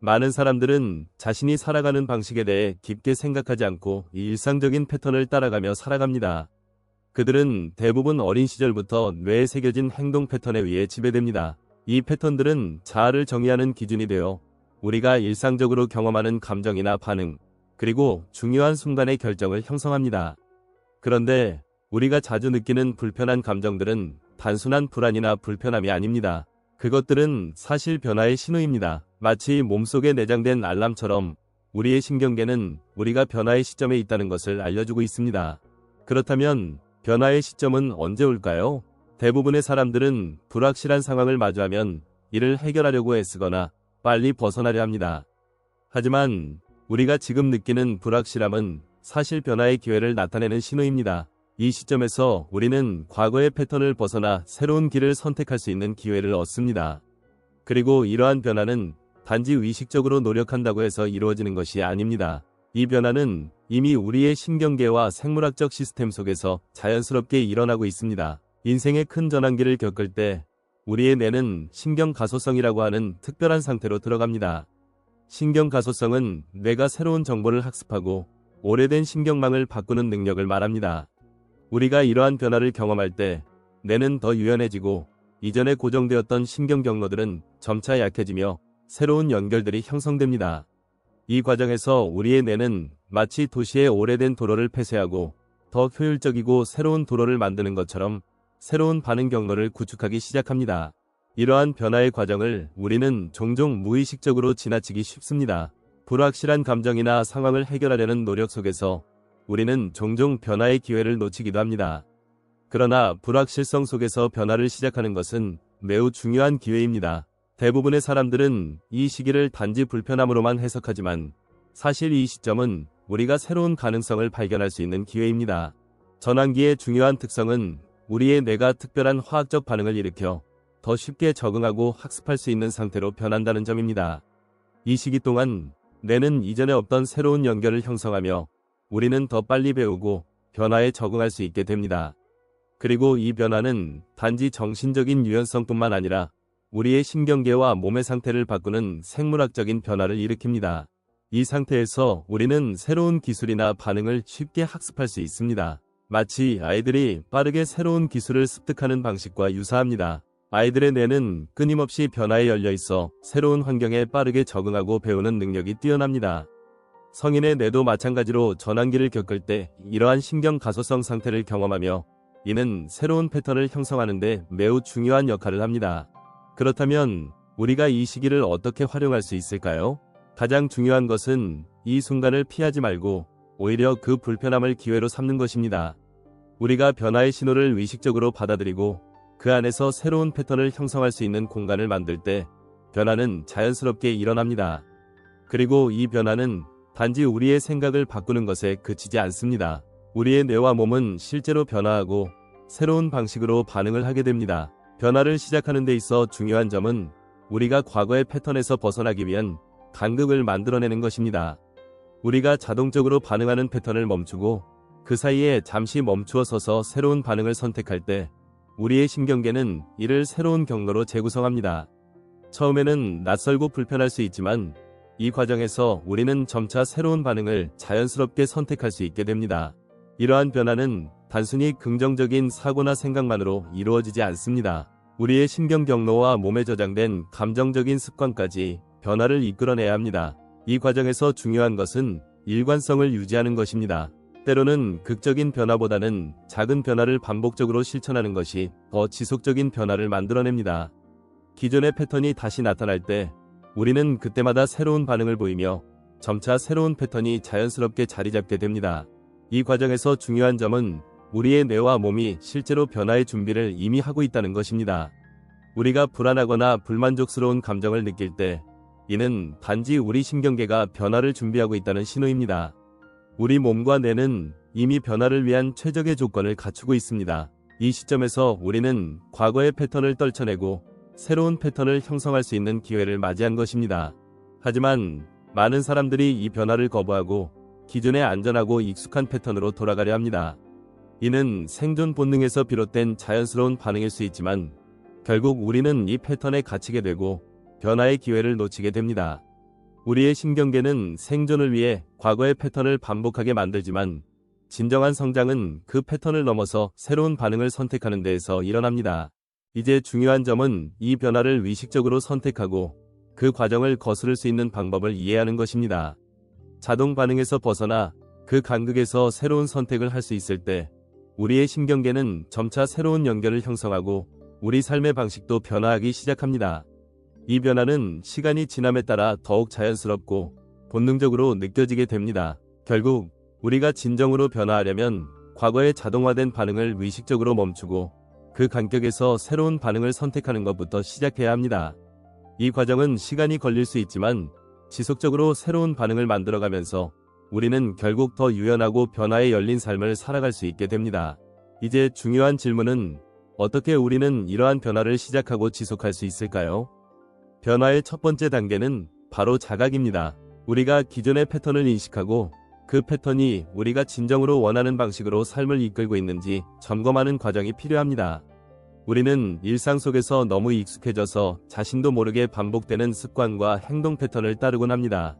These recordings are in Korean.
많은 사람들은 자신이 살아가는 방식에 대해 깊게 생각하지 않고 이 일상적인 패턴을 따라가며 살아갑니다. 그들은 대부분 어린 시절부터 뇌에 새겨진 행동 패턴에 의해 지배됩니다. 이 패턴들은 자아를 정의하는 기준이 되어 우리가 일상적으로 경험하는 감정이나 반응, 그리고 중요한 순간의 결정을 형성합니다. 그런데 우리가 자주 느끼는 불편한 감정들은 단순한 불안이나 불편함이 아닙니다. 그것들은 사실 변화의 신호입니다. 마치 몸속에 내장된 알람처럼 우리의 신경계는 우리가 변화의 시점에 있다는 것을 알려주고 있습니다. 그렇다면 변화의 시점은 언제 올까요? 대부분의 사람들은 불확실한 상황을 마주하면 이를 해결하려고 애쓰거나 빨리 벗어나려 합니다. 하지만 우리가 지금 느끼는 불확실함은 사실 변화의 기회를 나타내는 신호입니다. 이 시점에서 우리는 과거의 패턴을 벗어나 새로운 길을 선택할 수 있는 기회를 얻습니다. 그리고 이러한 변화는 단지 의식적으로 노력한다고 해서 이루어지는 것이 아닙니다. 이 변화는 이미 우리의 신경계와 생물학적 시스템 속에서 자연스럽게 일어나고 있습니다. 인생의 큰 전환기를 겪을 때 우리의 뇌는 신경가소성이라고 하는 특별한 상태로 들어갑니다. 신경가소성은 뇌가 새로운 정보를 학습하고 오래된 신경망을 바꾸는 능력을 말합니다. 우리가 이러한 변화를 경험할 때 뇌는 더 유연해지고 이전에 고정되었던 신경 경로들은 점차 약해지며 새로운 연결들이 형성됩니다. 이 과정에서 우리의 뇌는 마치 도시의 오래된 도로를 폐쇄하고 더 효율적이고 새로운 도로를 만드는 것처럼 새로운 반응 경로를 구축하기 시작합니다. 이러한 변화의 과정을 우리는 종종 무의식적으로 지나치기 쉽습니다. 불확실한 감정이나 상황을 해결하려는 노력 속에서 우리는 종종 변화의 기회를 놓치기도 합니다. 그러나 불확실성 속에서 변화를 시작하는 것은 매우 중요한 기회입니다. 대부분의 사람들은 이 시기를 단지 불편함으로만 해석하지만 사실 이 시점은 우리가 새로운 가능성을 발견할 수 있는 기회입니다. 전환기의 중요한 특성은 우리의 뇌가 특별한 화학적 반응을 일으켜 더 쉽게 적응하고 학습할 수 있는 상태로 변한다는 점입니다. 이 시기 동안 뇌는 이전에 없던 새로운 연결을 형성하며 우리는 더 빨리 배우고 변화에 적응할 수 있게 됩니다. 그리고 이 변화는 단지 정신적인 유연성뿐만 아니라 우리의 신경계와 몸의 상태를 바꾸는 생물학적인 변화를 일으킵니다. 이 상태에서 우리는 새로운 기술이나 반응을 쉽게 학습할 수 있습니다. 마치 아이들이 빠르게 새로운 기술을 습득하는 방식과 유사합니다. 아이들의 뇌는 끊임없이 변화에 열려 있어 새로운 환경에 빠르게 적응하고 배우는 능력이 뛰어납니다. 성인의 뇌도 마찬가지로 전환기를 겪을 때 이러한 신경 가소성 상태를 경험하며 이는 새로운 패턴을 형성하는 데 매우 중요한 역할을 합니다. 그렇다면 우리가 이 시기를 어떻게 활용할 수 있을까요? 가장 중요한 것은 이 순간을 피하지 말고 오히려 그 불편함을 기회로 삼는 것입니다. 우리가 변화의 신호를 의식적으로 받아들이고 그 안에서 새로운 패턴을 형성할 수 있는 공간을 만들 때 변화는 자연스럽게 일어납니다. 그리고 이 변화는 단지 우리의 생각을 바꾸는 것에 그치지 않습니다. 우리의 뇌와 몸은 실제로 변화하고 새로운 방식으로 반응을 하게 됩니다. 변화를 시작하는 데 있어 중요한 점은 우리가 과거의 패턴에서 벗어나기 위한 간극을 만들어내는 것입니다. 우리가 자동적으로 반응하는 패턴을 멈추고 그 사이에 잠시 멈추어 서서 새로운 반응을 선택할 때 우리의 신경계는 이를 새로운 경로로 재구성합니다. 처음에는 낯설고 불편할 수 있지만 이 과정에서 우리는 점차 새로운 반응을 자연스럽게 선택할 수 있게 됩니다. 이러한 변화는 단순히 긍정적인 사고나 생각만으로 이루어지지 않습니다. 우리의 신경 경로와 몸에 저장된 감정적인 습관까지 변화를 이끌어내야 합니다. 이 과정에서 중요한 것은 일관성을 유지하는 것입니다. 때로는 극적인 변화보다는 작은 변화를 반복적으로 실천하는 것이 더 지속적인 변화를 만들어냅니다. 기존의 패턴이 다시 나타날 때 우리는 그때마다 새로운 반응을 보이며 점차 새로운 패턴이 자연스럽게 자리 잡게 됩니다. 이 과정에서 중요한 점은 우리의 뇌와 몸이 실제로 변화의 준비를 이미 하고 있다는 것입니다. 우리가 불안하거나 불만족스러운 감정을 느낄 때 이는 단지 우리 신경계가 변화를 준비하고 있다는 신호입니다. 우리 몸과 뇌는 이미 변화를 위한 최적의 조건을 갖추고 있습니다. 이 시점에서 우리는 과거의 패턴을 떨쳐내고 새로운 패턴을 형성할 수 있는 기회를 맞이한 것입니다. 하지만 많은 사람들이 이 변화를 거부하고 기존의 안전하고 익숙한 패턴으로 돌아가려 합니다. 이는 생존 본능에서 비롯된 자연스러운 반응일 수 있지만 결국 우리는 이 패턴에 갇히게 되고 변화의 기회를 놓치게 됩니다. 우리의 신경계는 생존을 위해 과거의 패턴을 반복하게 만들지만 진정한 성장은 그 패턴을 넘어서 새로운 반응을 선택하는 데에서 일어납니다. 이제 중요한 점은 이 변화를 의식적으로 선택하고 그 과정을 거스를 수 있는 방법을 이해하는 것입니다. 자동 반응에서 벗어나 그 간극에서 새로운 선택을 할 수 있을 때 우리의 신경계는 점차 새로운 연결을 형성하고 우리 삶의 방식도 변화하기 시작합니다. 이 변화는 시간이 지남에 따라 더욱 자연스럽고 본능적으로 느껴지게 됩니다. 결국 우리가 진정으로 변화하려면 과거의 자동화된 반응을 의식적으로 멈추고 그 간격에서 새로운 반응을 선택하는 것부터 시작해야 합니다. 이 과정은 시간이 걸릴 수 있지만 지속적으로 새로운 반응을 만들어가면서 우리는 결국 더 유연하고 변화에 열린 삶을 살아갈 수 있게 됩니다. 이제 중요한 질문은 어떻게 우리는 이러한 변화를 시작하고 지속할 수 있을까요? 변화의 첫 번째 단계는 바로 자각입니다. 우리가 기존의 패턴을 인식하고 그 패턴이 우리가 진정으로 원하는 방식으로 삶을 이끌고 있는지 점검하는 과정이 필요합니다. 우리는 일상 속에서 너무 익숙해져서 자신도 모르게 반복되는 습관과 행동 패턴을 따르곤 합니다.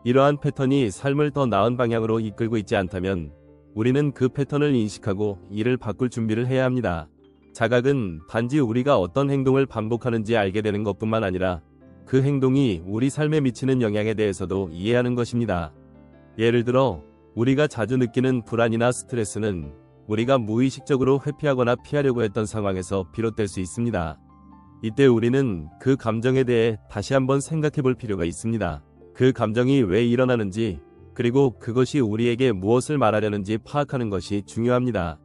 이러한 패턴이 삶을 더 나은 방향으로 이끌고 있지 않다면 우리는 그 패턴을 인식하고 이를 바꿀 준비를 해야 합니다. 자각은 단지 우리가 어떤 행동을 반복하는지 알게 되는 것뿐만 아니라 그 행동이 우리 삶에 미치는 영향에 대해서도 이해하는 것입니다. 예를 들어 우리가 자주 느끼는 불안이나 스트레스는 우리가 무의식적으로 회피하거나 피하려고 했던 상황에서 비롯될 수 있습니다. 이때 우리는 그 감정에 대해 다시 한번 생각해 볼 필요가 있습니다. 그 감정이 왜 일어나는지, 그리고 그것이 우리에게 무엇을 말하려는지 파악하는 것이 중요합니다.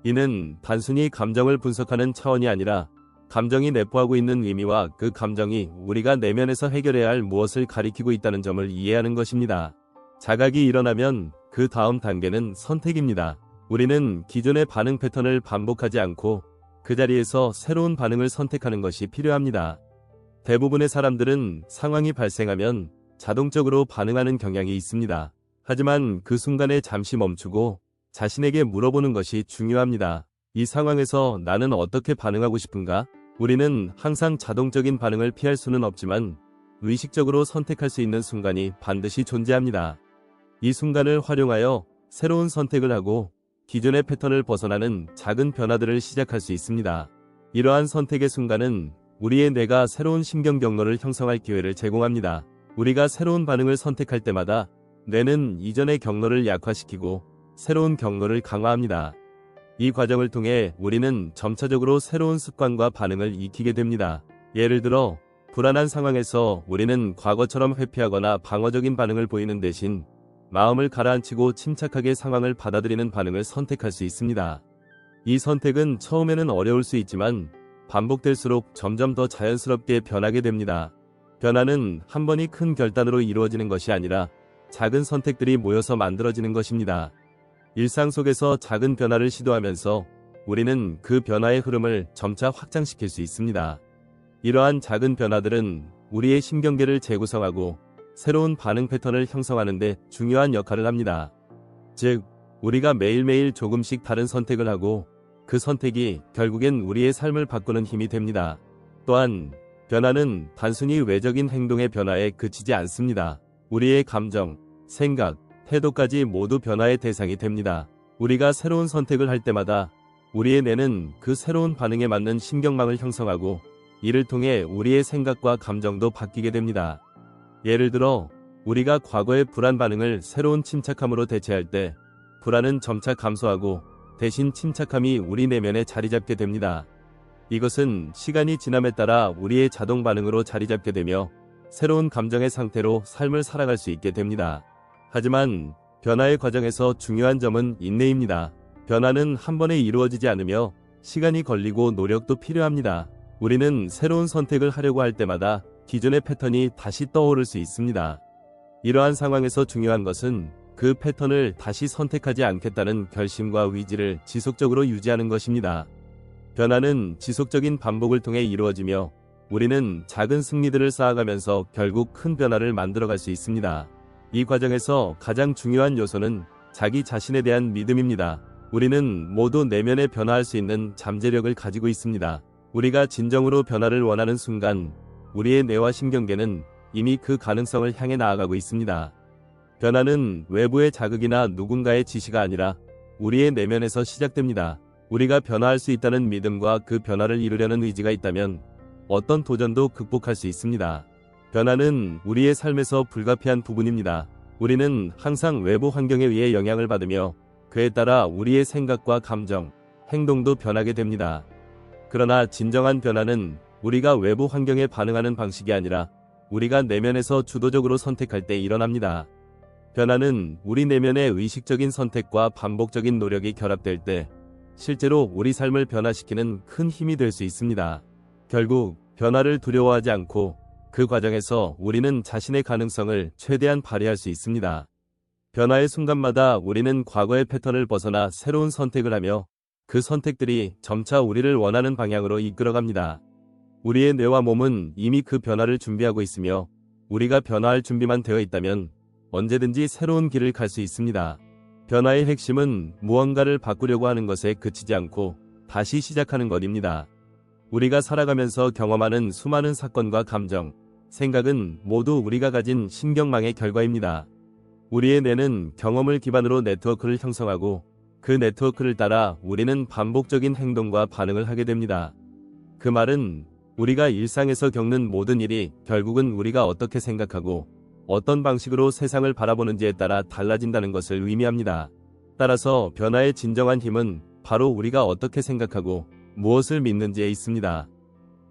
이는 단순히 감정을 분석하는 차원이 아니라 감정이 내포하고 있는 의미와 그 감정이 우리가 내면에서 해결해야 할 무엇을 가리키고 있다는 점을 이해하는 것입니다. 자각이 일어나면 그 다음 단계는 선택입니다. 우리는 기존의 반응 패턴을 반복하지 않고 그 자리에서 새로운 반응을 선택하는 것이 필요합니다. 대부분의 사람들은 상황이 발생하면 자동적으로 반응하는 경향이 있습니다. 하지만 그 순간에 잠시 멈추고 자신에게 물어보는 것이 중요합니다. 이 상황에서 나는 어떻게 반응하고 싶은가? 우리는 항상 자동적인 반응을 피할 수는 없지만 의식적으로 선택할 수 있는 순간이 반드시 존재합니다. 이 순간을 활용하여 새로운 선택을 하고 기존의 패턴을 벗어나는 작은 변화들을 시작할 수 있습니다. 이러한 선택의 순간은 우리의 뇌가 새로운 신경 경로를 형성할 기회를 제공합니다. 우리가 새로운 반응을 선택할 때마다 뇌는 이전의 경로를 약화시키고 새로운 경로를 강화합니다. 이 과정을 통해 우리는 점차적으로 새로운 습관과 반응을 익히게 됩니다. 예를 들어 불안한 상황에서 우리는 과거처럼 회피하거나 방어적인 반응을 보이는 대신 마음을 가라앉히고 침착하게 상황을 받아들이는 반응을 선택할 수 있습니다. 이 선택은 처음에는 어려울 수 있지만 반복될수록 점점 더 자연스럽게 변하게 됩니다. 변화는 한 번이 큰 결단으로 이루어지는 것이 아니라 작은 선택들이 모여서 만들어지는 것입니다. 일상 속에서 작은 변화를 시도하면서 우리는 그 변화의 흐름을 점차 확장시킬 수 있습니다. 이러한 작은 변화들은 우리의 신경계를 재구성하고 새로운 반응 패턴을 형성하는 데 중요한 역할을 합니다. 즉, 우리가 매일매일 조금씩 다른 선택을 하고 그 선택이 결국엔 우리의 삶을 바꾸는 힘이 됩니다. 또한 변화는 단순히 외적인 행동의 변화에 그치지 않습니다. 우리의 감정, 생각, 태도까지 모두 변화의 대상이 됩니다. 우리가 새로운 선택을 할 때마다 우리의 뇌는 그 새로운 반응에 맞는 신경망을 형성하고 이를 통해 우리의 생각과 감정도 바뀌게 됩니다. 예를 들어 우리가 과거의 불안 반응을 새로운 침착함으로 대체할 때 불안은 점차 감소하고 대신 침착함이 우리 내면에 자리 잡게 됩니다. 이것은 시간이 지남에 따라 우리의 자동 반응으로 자리 잡게 되며 새로운 감정의 상태로 삶을 살아갈 수 있게 됩니다. 하지만 변화의 과정에서 중요한 점은 인내입니다. 변화는 한 번에 이루어지지 않으며 시간이 걸리고 노력도 필요합니다. 우리는 새로운 선택을 하려고 할 때마다 기존의 패턴이 다시 떠오를 수 있습니다. 이러한 상황에서 중요한 것은 그 패턴을 다시 선택하지 않겠다는 결심과 의지를 지속적으로 유지하는 것입니다. 변화는 지속적인 반복을 통해 이루어지며 우리는 작은 승리들을 쌓아가면서 결국 큰 변화를 만들어갈 수 있습니다. 이 과정에서 가장 중요한 요소는 자기 자신에 대한 믿음입니다. 우리는 모두 내면에 변화할 수 있는 잠재력을 가지고 있습니다. 우리가 진정으로 변화를 원하는 순간 우리의 뇌와 신경계는 이미 그 가능성을 향해 나아가고 있습니다. 변화는 외부의 자극이나 누군가의 지시가 아니라 우리의 내면에서 시작됩니다. 우리가 변화할 수 있다는 믿음과 그 변화를 이루려는 의지가 있다면 어떤 도전도 극복할 수 있습니다. 변화는 우리의 삶에서 불가피한 부분입니다. 우리는 항상 외부 환경에 의해 영향을 받으며 그에 따라 우리의 생각과 감정, 행동도 변하게 됩니다. 그러나 진정한 변화는 우리가 외부 환경에 반응하는 방식이 아니라 우리가 내면에서 주도적으로 선택할 때 일어납니다. 변화는 우리 내면의 의식적인 선택과 반복적인 노력이 결합될 때 실제로 우리 삶을 변화시키는 큰 힘이 될 수 있습니다. 결국 변화를 두려워하지 않고 그 과정에서 우리는 자신의 가능성을 최대한 발휘할 수 있습니다. 변화의 순간마다 우리는 과거의 패턴을 벗어나 새로운 선택을 하며 그 선택들이 점차 우리를 원하는 방향으로 이끌어갑니다. 우리의 뇌와 몸은 이미 그 변화를 준비하고 있으며 우리가 변화할 준비만 되어 있다면 언제든지 새로운 길을 갈 수 있습니다. 변화의 핵심은 무언가를 바꾸려고 하는 것에 그치지 않고 다시 시작하는 것입니다. 우리가 살아가면서 경험하는 수많은 사건과 감정, 생각은 모두 우리가 가진 신경망의 결과입니다. 우리의 뇌는 경험을 기반으로 네트워크를 형성하고 그 네트워크를 따라 우리는 반복적인 행동과 반응을 하게 됩니다. 그 말은 우리가 일상에서 겪는 모든 일이 결국은 우리가 어떻게 생각하고 어떤 방식으로 세상을 바라보는지에 따라 달라진다는 것을 의미합니다. 따라서 변화의 진정한 힘은 바로 우리가 어떻게 생각하고 무엇을 믿는지에 있습니다.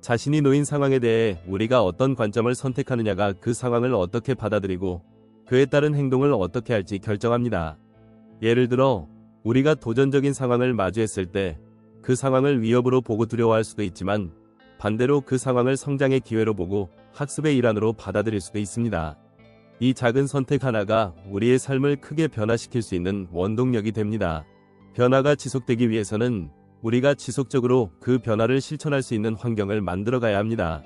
자신이 놓인 상황에 대해 우리가 어떤 관점을 선택하느냐가 그 상황을 어떻게 받아들이고 그에 따른 행동을 어떻게 할지 결정합니다. 예를 들어 우리가 도전적인 상황을 마주했을 때 그 상황을 위협으로 보고 두려워할 수도 있지만 반대로 그 상황을 성장의 기회로 보고 학습의 일환으로 받아들일 수도 있습니다. 이 작은 선택 하나가 우리의 삶을 크게 변화시킬 수 있는 원동력이 됩니다. 변화가 지속되기 위해서는 우리가 지속적으로 그 변화를 실천할 수 있는 환경을 만들어가야 합니다.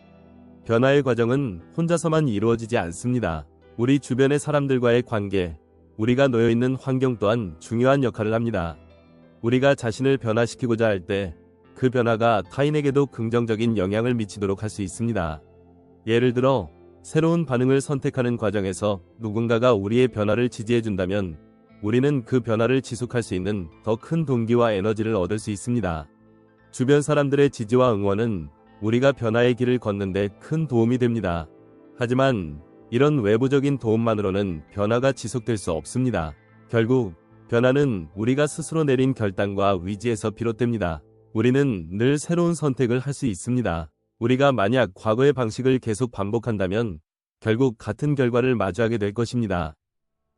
변화의 과정은 혼자서만 이루어지지 않습니다. 우리 주변의 사람들과의 관계, 우리가 놓여있는 환경 또한 중요한 역할을 합니다. 우리가 자신을 변화시키고자 할 때 그 변화가 타인에게도 긍정적인 영향을 미치도록 할 수 있습니다. 예를 들어 새로운 반응을 선택하는 과정에서 누군가가 우리의 변화를 지지해준다면 우리는 그 변화를 지속할 수 있는 더 큰 동기와 에너지를 얻을 수 있습니다. 주변 사람들의 지지와 응원은 우리가 변화의 길을 걷는 데 큰 도움이 됩니다. 하지만 이런 외부적인 도움만으로는 변화가 지속될 수 없습니다. 결국 변화는 우리가 스스로 내린 결단과 의지에서 비롯됩니다. 우리는 늘 새로운 선택을 할 수 있습니다. 우리가 만약 과거의 방식을 계속 반복한다면 결국 같은 결과를 마주하게 될 것입니다.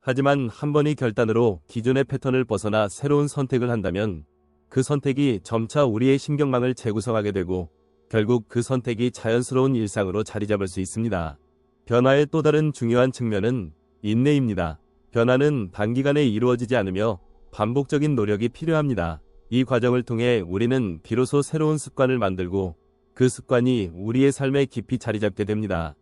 하지만 한 번의 결단으로 기존의 패턴을 벗어나 새로운 선택을 한다면 그 선택이 점차 우리의 신경망을 재구성하게 되고 결국 그 선택이 자연스러운 일상으로 자리 잡을 수 있습니다. 변화의 또 다른 중요한 측면은 인내입니다. 변화는 단기간에 이루어지지 않으며 반복적인 노력이 필요합니다. 이 과정을 통해 우리는 비로소 새로운 습관을 만들고 그 습관이 우리의 삶에 깊이 자리 잡게 됩니다.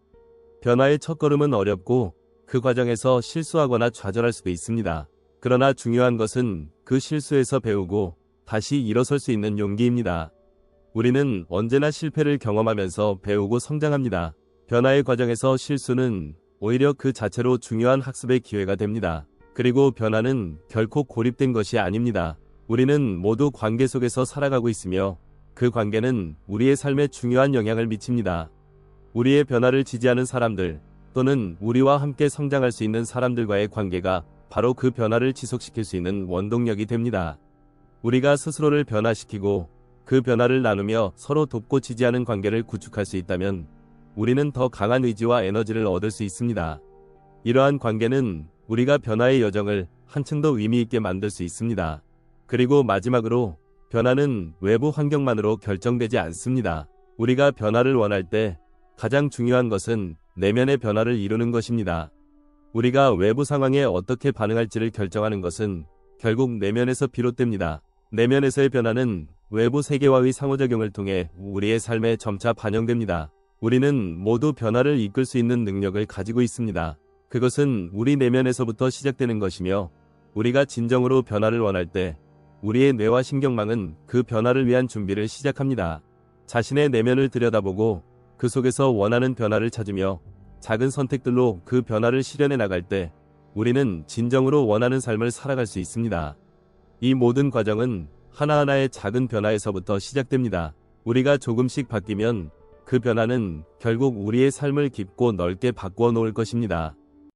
변화의 첫걸음은 어렵고 그 과정에서 실수하거나 좌절할 수도 있습니다. 그러나 중요한 것은 그 실수에서 배우고 다시 일어설 수 있는 용기입니다. 우리는 언제나 실패를 경험하면서 배우고 성장합니다. 변화의 과정에서 실수는 오히려 그 자체로 중요한 학습의 기회가 됩니다. 그리고 변화는 결코 고립된 것이 아닙니다. 우리는 모두 관계 속에서 살아가고 있으며 그 관계는 우리의 삶에 중요한 영향을 미칩니다. 우리의 변화를 지지하는 사람들 또는 우리와 함께 성장할 수 있는 사람들과의 관계가 바로 그 변화를 지속시킬 수 있는 원동력이 됩니다. 우리가 스스로를 변화시키고 그 변화를 나누며 서로 돕고 지지하는 관계를 구축할 수 있다면 우리는 더 강한 의지와 에너지를 얻을 수 있습니다. 이러한 관계는 우리가 변화의 여정을 한층 더 의미 있게 만들 수 있습니다. 그리고 마지막으로 변화는 외부 환경만으로 결정되지 않습니다. 우리가 변화를 원할 때 가장 중요한 것은 내면의 변화를 이루는 것입니다. 우리가 외부 상황에 어떻게 반응할지를 결정하는 것은 결국 내면에서 비롯됩니다. 내면에서의 변화는 외부 세계와의 상호작용을 통해 우리의 삶에 점차 반영됩니다. 우리는 모두 변화를 이끌 수 있는 능력을 가지고 있습니다. 그것은 우리 내면에서부터 시작되는 것이며 우리가 진정으로 변화를 원할 때 우리의 뇌와 신경망은 그 변화를 위한 준비를 시작합니다. 자신의 내면을 들여다보고 그 속에서 원하는 변화를 찾으며 작은 선택들로 그 변화를 실현해 나갈 때 우리는 진정으로 원하는 삶을 살아갈 수 있습니다. 이 모든 과정은 하나하나의 작은 변화에서부터 시작됩니다. 우리가 조금씩 바뀌면 그 변화는 결국 우리의 삶을 깊고 넓게 바꾸어 놓을 것입니다.